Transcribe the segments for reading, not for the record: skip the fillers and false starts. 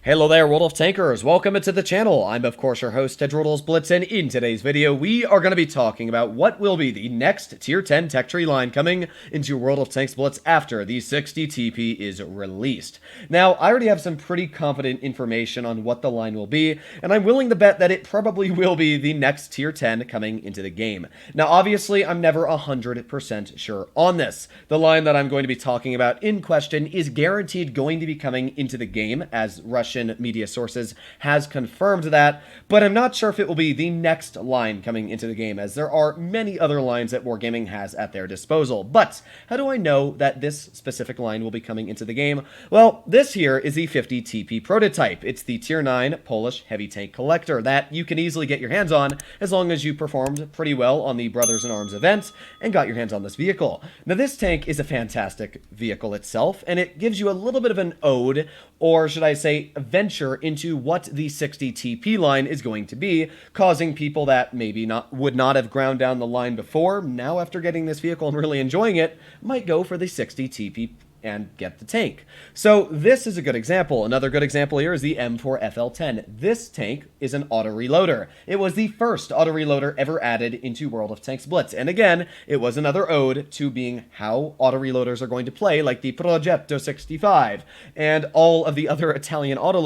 Hello there, World of Tankers. Welcome to the channel. I'm, of course, your host, Droodles Blitz, and in today's video, we are going to be talking about what will be the next Tier 10 tech tree line coming into World of Tanks Blitz after the 60 TP is released. Now, I already have some pretty confident information on what the line will be, and I'm willing to bet that it probably will be the next Tier 10 coming into the game. Now, obviously, I'm never 100% sure on this. The line that I'm going to be talking about in question is guaranteed going to be coming into the game, as Russian media sources has confirmed that, but I'm not sure if it will be the next line coming into the game, as there are many other lines that Wargaming has at their disposal. But how do I know that this specific line will be coming into the game? Well, this here is the 50 TP prototype. It's the Tier 9 Polish heavy tank collector that you can easily get your hands on as long as you performed pretty well on the Brothers in Arms event and got your hands on this vehicle. Now, this tank is a fantastic vehicle itself, and it gives you a little bit of an ode, or should I say venture, into what the 60 TP line is going to be, causing people that maybe would not have ground down the line before, now after getting this vehicle and really enjoying it, might go for the 60 TP and get the tank. So this is a good example. Another good example here is the M4FL10. This tank is an auto reloader. It was the first auto reloader ever added into World of Tanks Blitz. And again, it was another ode to being how auto reloaders are going to play, like the Progetto 65 and all of the other Italian auto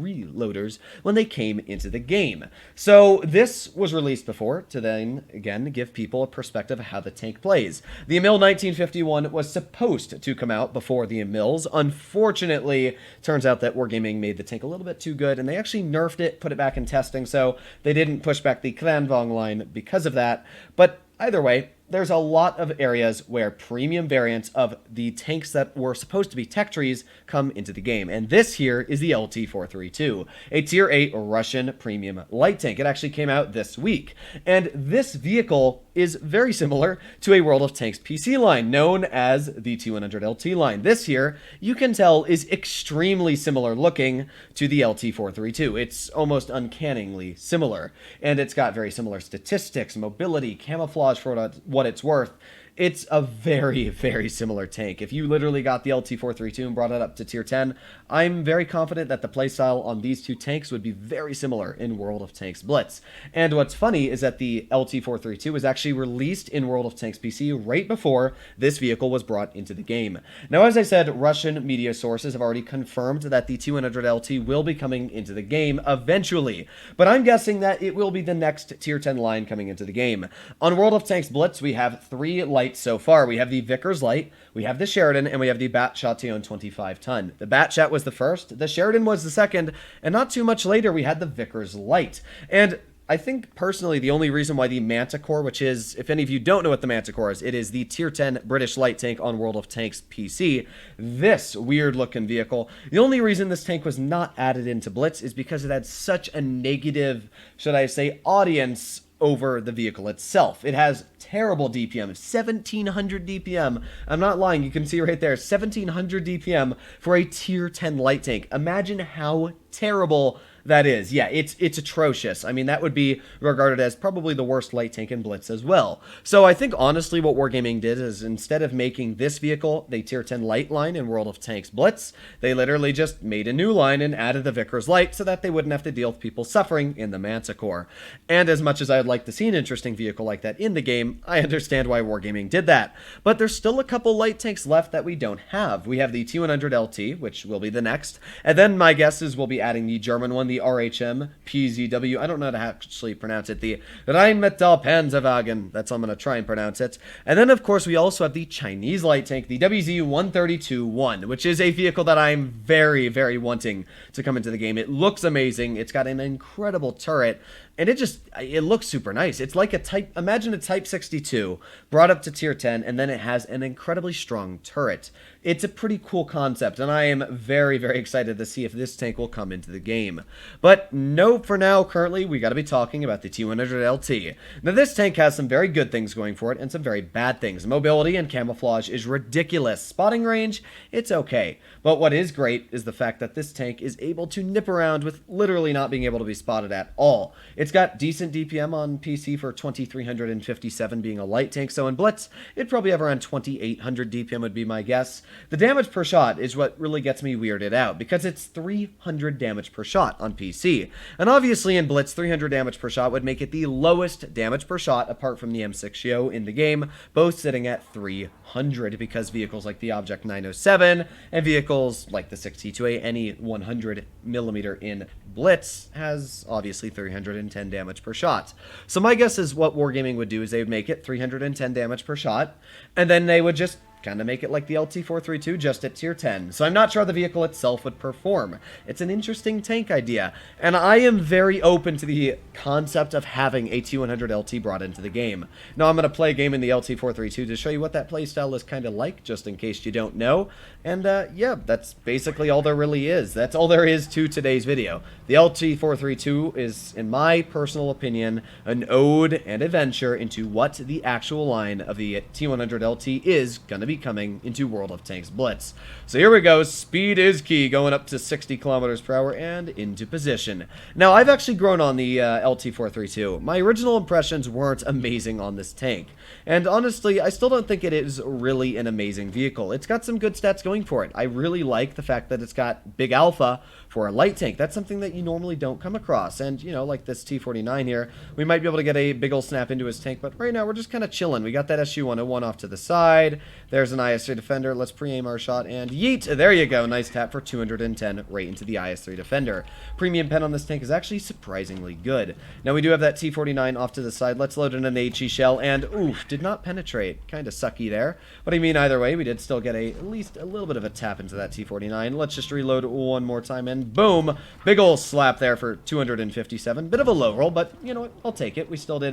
reloaders when they came into the game. So this was released before to then again give people a perspective of how the tank plays. The Emil 1951 was supposed to come out before the Emils. Unfortunately, turns out that Wargaming made the tank a little bit too good, and they actually nerfed it, put it back in testing, so they didn't push back the Kranvang line because of that. But either way, there's a lot of areas where premium variants of the tanks that were supposed to be tech trees come into the game. And this here is the LT-432, a Tier 8 Russian premium light tank. It actually came out this week. And this vehicle is very similar to a World of Tanks PC line known as the T100LT line. This here, you can tell, is extremely similar looking to the LT-432. It's almost uncannily similar. And it's got very similar statistics, mobility, camouflage for what it's worth. It's a very, very similar tank. If you literally got the LT-432 and brought it up to Tier 10, I'm very confident that the playstyle on these two tanks would be very similar in World of Tanks Blitz. And what's funny is that the LT-432 was actually released in World of Tanks PC right before this vehicle was brought into the game. Now, as I said, Russian media sources have already confirmed that the T100LT will be coming into the game eventually, but I'm guessing that it will be the next Tier 10 line coming into the game. On World of Tanks Blitz, we have three lights so far. We have the Vickers Light, we have the Sheridan, and we have the Bat Chatillon 25 ton. The Bat Chat was the first, the Sheridan was the second, and not too much later we had the Vickers Light. And I think, personally, the only reason why the Manticore, which is, if any of you don't know what the Manticore is, it is the Tier 10 British light tank on World of Tanks PC, this weird-looking vehicle, the only reason this tank was not added into Blitz is because it had such a negative, should I say, audience over the vehicle itself. It has terrible DPM, 1700 DPM. I'm not lying, you can see right there, 1700 DPM for a Tier 10 light tank. Imagine how terrible that is. Yeah, it's atrocious. I mean, that would be regarded as probably the worst light tank in Blitz as well. So I think, honestly, what Wargaming did is, instead of making this vehicle the Tier 10 light line in World of Tanks Blitz, they literally just made a new line and added the Vickers Light so that they wouldn't have to deal with people suffering in the Manticore. And as much as I'd like to see an interesting vehicle like that in the game, I understand why Wargaming did that. But there's still a couple light tanks left that we don't have. We have the T100LT, which will be the next, and then my guess is we'll be adding the German one, the RHM PZW. I don't know how to actually pronounce it. The Rheinmetall Panzerwagen. That's how I'm going to try and pronounce it. And then, of course, we also have the Chinese light tank, the WZ-132-1, which is a vehicle that I'm very, very wanting to come into the game. It looks amazing. It's got an incredible turret, and it looks super nice. It's like imagine a Type 62 brought up to Tier 10, and then it has an incredibly strong turret. It's a pretty cool concept, and I am very, very excited to see if this tank will come into the game. But no, for now, currently, we got to be talking about the T100LT. Now, this tank has some very good things going for it, and some very bad things. Mobility and camouflage is ridiculous. Spotting range, it's okay. But what is great is the fact that this tank is able to nip around with literally not being able to be spotted at all. It's got decent DPM on PC for 2357 being a light tank, so in Blitz, it'd probably have around 2800 DPM would be my guess. The damage per shot is what really gets me weirded out, because it's 300 damage per shot on PC. And obviously in Blitz, 300 damage per shot would make it the lowest damage per shot apart from the M6 Shio in the game, both sitting at 300, because vehicles like the Object 907 and vehicles like the 6T2A, any 100mm in Blitz has obviously 310 damage per shot. So my guess is what Wargaming would do is they would make it 310 damage per shot, and then they would just kind of make it like the LT-432, just at tier 10. So I'm not sure how the vehicle itself would perform. It's an interesting tank idea, and I am very open to the concept of having a T100 LT brought into the game. Now I'm going to play a game in the LT-432 to show you what that playstyle is kind of like, just in case you don't know. And yeah, that's basically all there really is. That's all there is to today's video. The LT-432 is, in my personal opinion, an ode and adventure into what the actual line of the T100 LT is going to be coming into World of Tanks Blitz. So here we go. Speed is key, going up to 60 kilometers per hour and into position. Now, I've actually grown on the LT-432. My original impressions weren't amazing on this tank. And honestly, I still don't think it is really an amazing vehicle. It's got some good stats going for it. I really like the fact that it's got big alpha for a light tank. That's something that you normally don't come across. And, you know, like this T49 here, we might be able to get a big ol' snap into his tank, but right now we're just kind of chilling. We got that SU-101 off to the side. There's an IS-3 defender. Let's pre-aim our shot, and yeet! There you go. Nice tap for 210 right into the IS-3 defender. Premium pen on this tank is actually surprisingly good. Now we do have that T49 off to the side. Let's load in an HE shell, and oof, did not penetrate. Kind of sucky there. But I mean, either way, we did still get at least a little bit of a tap into that T49. Let's just reload one more time, and boom! Big ol' slap there for 257. Bit of a low roll, but you know what? I'll take it. We still did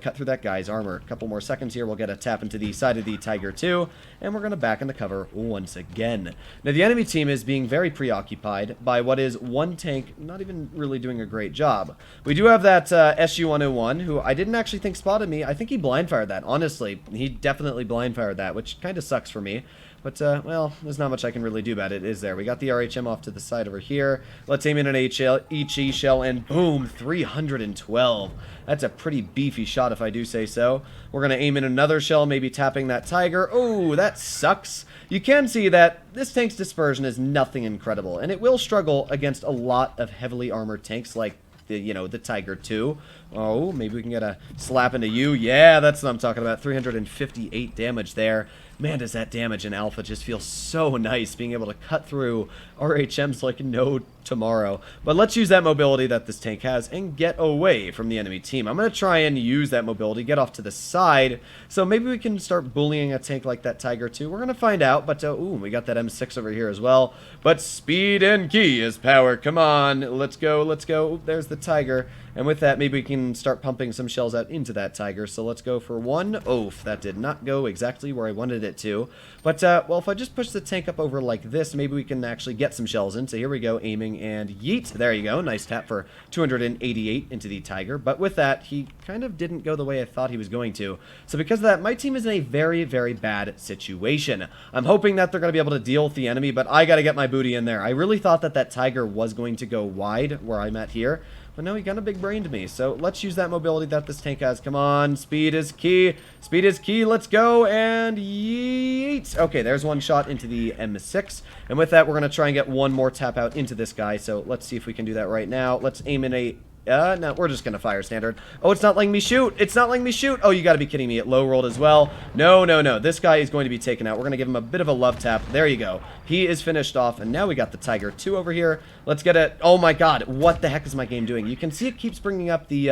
cut through that guy's armor. A couple more seconds here. We'll get a tap into the side of the Tiger 2, and we're going to back into cover once again. Now, the enemy team is being very preoccupied by what is one tank not even really doing a great job. We do have that SU-101, who I didn't actually think spotted me. I think he blind fired that. Honestly, he definitely blind fired that, which kind of sucks for me. But, well, there's not much I can really do about it, is there? We got the RHM off to the side over here. Let's aim in an HE shell, and boom, 312. That's a pretty beefy shot, if I do say so. We're going to aim in another shell, maybe tapping that Tiger. Oh, that sucks. You can see that this tank's dispersion is nothing incredible, and it will struggle against a lot of heavily armored tanks like the Tiger 2. Oh, maybe we can get a slap into you. Yeah, that's what I'm talking about. 358 damage there. Man, does that damage in Alpha just feel so nice, being able to cut through RHMs like no tomorrow. But let's use that mobility that this tank has and get away from the enemy team. I'm going to try and use that mobility, get off to the side, so maybe we can start bullying a tank like that Tiger 2. We're going to find out, but ooh, we got that M6 over here as well. But speed and key is power. Come on, let's go, let's go. Ooh, there's the Tiger. And with that, maybe we can start pumping some shells out into that Tiger. So let's go for one. Oof, that did not go exactly where I wanted it to. But, well, if I just push the tank up over like this, maybe we can actually get some shells in. So here we go, aiming, and yeet. There you go. Nice tap for 288 into the Tiger. But with that, he kind of didn't go the way I thought he was going to. So because of that, my team is in a very, very bad situation. I'm hoping that they're going to be able to deal with the enemy, but I got to get my booty in there. I really thought that that Tiger was going to go wide where I'm at here. But no, he kind of big brained me. So let's use that mobility that this tank has. Come on, speed is key. Speed is key. Let's go, and yeet. Okay, there's one shot into the M6. And with that, we're going to try and get one more tap out into this guy. So let's see if we can do that right now. Let's aim in a... no, we're just going to fire standard. Oh, it's not letting me shoot. It's not letting me shoot. Oh, you got to be kidding me. It low rolled as well. No, no, no. This guy is going to be taken out. We're going to give him a bit of a love tap. There you go. He is finished off. And now we got the Tiger 2 over here. Let's get it. Oh my God. What the heck is my game doing? You can see it keeps bringing up the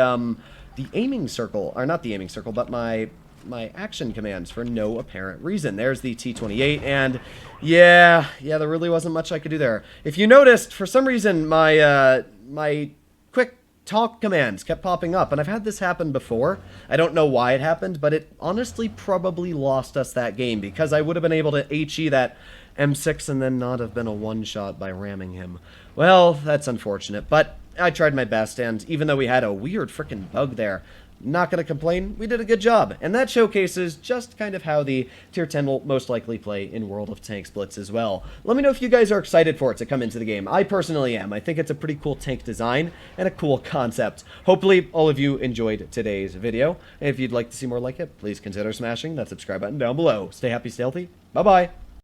aiming circle. Or not the aiming circle, but my action commands for no apparent reason. There's the T28, and yeah, there really wasn't much I could do there. If you noticed, for some reason, my quick talk commands kept popping up, and I've had this happen before. I don't know why it happened, but it honestly probably lost us that game, because I would have been able to HE that M6 and then not have been a one-shot by ramming him. Well, that's unfortunate, but I tried my best, and even though we had a weird frickin' bug there, Not going to complain, we did a good job, and that showcases just kind of how the Tier 10 will most likely play in World of Tanks Blitz as well. Let me know if you guys are excited for it to come into the game. I personally am. I think it's a pretty cool tank design and a cool concept. Hopefully, all of you enjoyed today's video, and if you'd like to see more like it, please consider smashing that subscribe button down below. Stay happy, stay healthy, bye-bye!